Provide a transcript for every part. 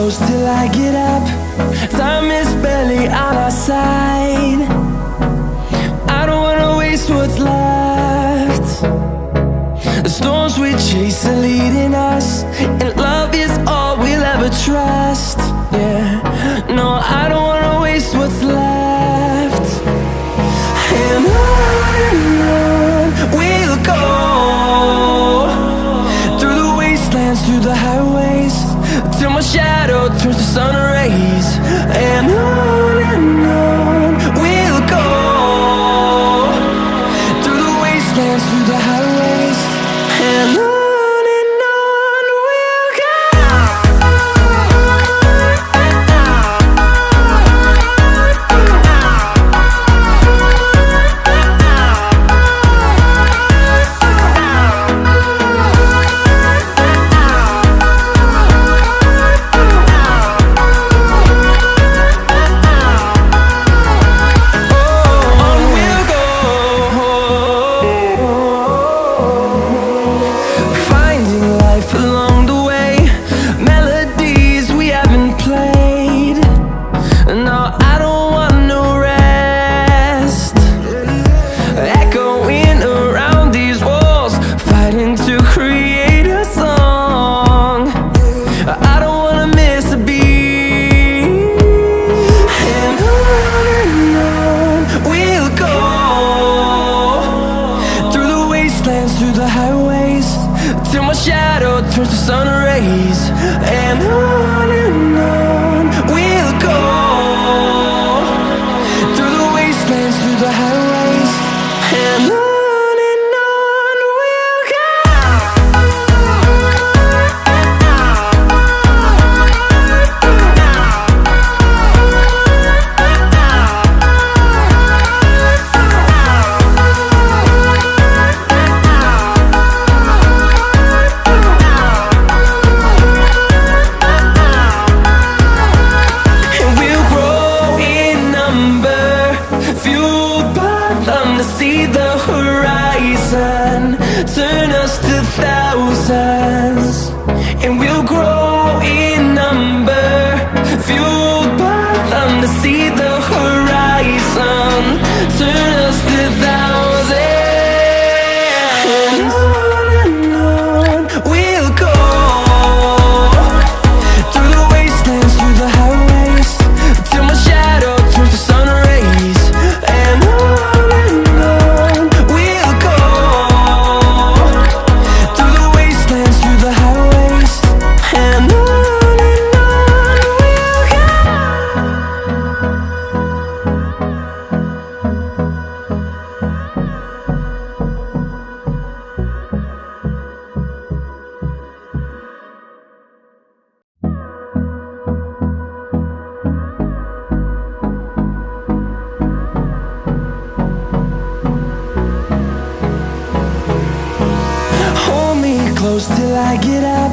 close till I get up. Time is barely on our side. I don't wanna waste what's left. The storms we chase are leading us, and love is all we'll ever trust. Yeah, no, I don't wanna waste what's left. And on we'll go, through the wastelands, through the highways, till my shadow turns to sun rays. And on we'll go, through the wastelands, through the highways, and on. Along the way, melodies we haven't played. No, I don't want no rest. Echoing around these walls, fighting to create a song. I don't wanna miss a beat. And on we'll go, through the wastelands, through the highways, till my shadow turns to sun rays. And on we'll go, through the wastelands, through the highways, and on we'll go. See the horizon, turn us to thousands, and we'll grow in number, fueled by them to see the horizon, turn us to thousands. And on we'll go, through the wastelands, through the highways, till my shadow turns to sun rays. And close till I get up.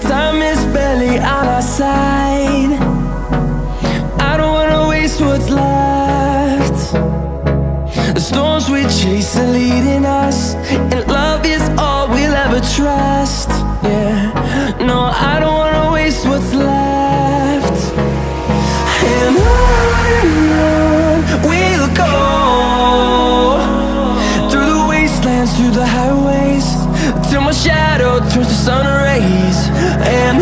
Time is barely on our side. I don't wanna waste what's left. The storms we chase are leading us, and love is all we'll ever trust. Yeah, no, I don't wanna waste what's left. And on we'll go, through the wastelands, through the highways, till my shadow turns to sun rays. And